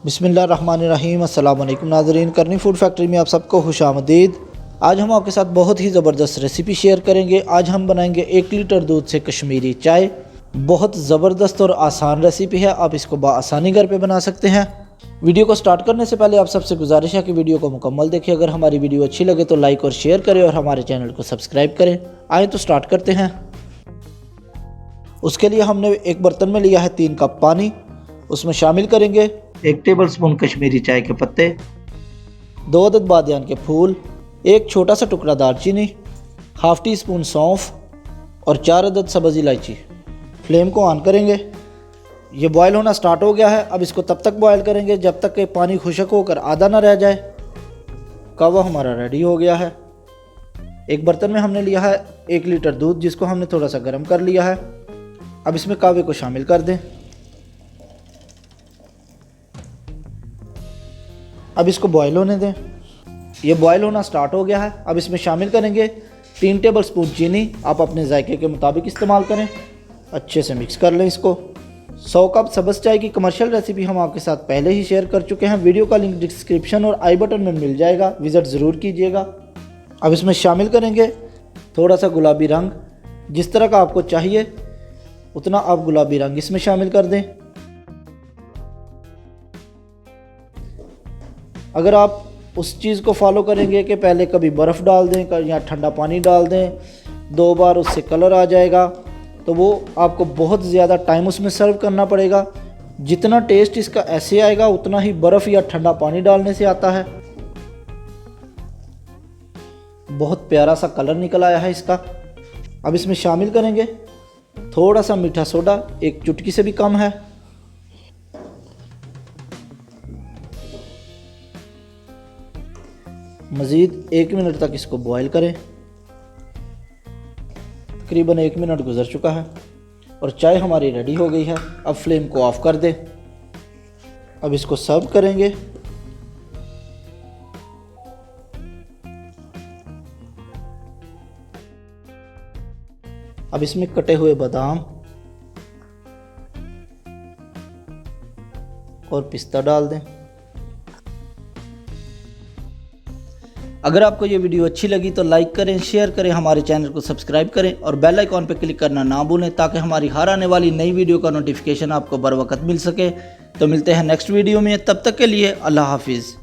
बिस्मिल्लाहिर्रहमानिर्रहीम। अस्सलाम वालेकुम नाज़रीन, करनी फूड फैक्ट्री में आप सबको खुशामदीद। आज हम आपके साथ बहुत ही ज़बरदस्त रेसिपी शेयर करेंगे। आज हम बनाएंगे 1 लीटर दूध से कश्मीरी चाय। बहुत ज़बरदस्त और आसान रेसिपी है, आप इसको बआसानी घर पे बना सकते हैं। वीडियो को स्टार्ट करने से पहले आप सबसे गुजारिश है कि वीडियो को मुकम्मल देखें। अगर हमारी वीडियो अच्छी लगे तो लाइक और शेयर करें और हमारे चैनल को सब्सक्राइब करें। आए तो स्टार्ट करते हैं। उसके लिए हमने एक बर्तन में लिया है 3 कप पानी। उसमें शामिल करेंगे 1 टेबलस्पून कश्मीरी चाय के पत्ते, 2 अदद बादियान के फूल, 1 छोटा सा टुकड़ा दालचीनी, हाफ टी स्पून सौंफ और 4 अदद सब्ज़ इलायची। फ्लेम को ऑन करेंगे। ये बॉयल होना स्टार्ट हो गया है। अब इसको तब तक बॉयल करेंगे जब तक कि पानी खुश्क होकर आधा ना रह जाए। कहवा हमारा रेडी हो गया है। एक बर्तन में हमने लिया है 1 लीटर दूध, जिसको हमने थोड़ा सा गर्म कर लिया है। अब इसमें कहवे को शामिल कर दें। अब इसको बॉयल होने दें। ये बॉयल होना स्टार्ट हो गया है। अब इसमें शामिल करेंगे 3 टेबलस्पून चीनी। आप अपने जायके के मुताबिक इस्तेमाल करें। अच्छे से मिक्स कर लें इसको। 100 कप सब्ज़ चाय की कमर्शियल रेसिपी हम आपके साथ पहले ही शेयर कर चुके हैं। वीडियो का लिंक डिस्क्रिप्शन और आई बटन में मिल जाएगा, विज़िट ज़रूर कीजिएगा। अब इसमें शामिल करेंगे थोड़ा सा गुलाबी रंग। जिस तरह का आपको चाहिए उतना आप गुलाबी रंग इसमें शामिल कर दें। अगर आप उस चीज़ को फॉलो करेंगे कि पहले कभी बर्फ़ डाल दें या ठंडा पानी डाल दें, 2 बार उससे कलर आ जाएगा, तो वो आपको बहुत ज़्यादा टाइम उसमें सर्व करना पड़ेगा। जितना टेस्ट इसका ऐसे आएगा उतना ही बर्फ़ या ठंडा पानी डालने से आता है। बहुत प्यारा सा कलर निकल आया है इसका। अब इसमें शामिल करेंगे थोड़ा सा मीठा सोडा, 1 चुटकी से भी कम है। मज़ीद 1 मिनट तक इसको बॉयल करें। तकरीबन 1 मिनट गुजर चुका है और चाय हमारी रेडी हो गई है। अब फ्लेम को ऑफ कर दें। अब इसको सर्व करेंगे। अब इसमें कटे हुए बादाम और पिस्ता डाल दें। अगर आपको ये वीडियो अच्छी लगी तो लाइक करें, शेयर करें, हमारे चैनल को सब्सक्राइब करें और बेल आइकॉन पर क्लिक करना ना भूलें ताकि हमारी हर आने वाली नई वीडियो का नोटिफिकेशन आपको बर वक्त मिल सके। तो मिलते हैं नेक्स्ट वीडियो में, तब तक के लिए अल्लाह हाफिज़।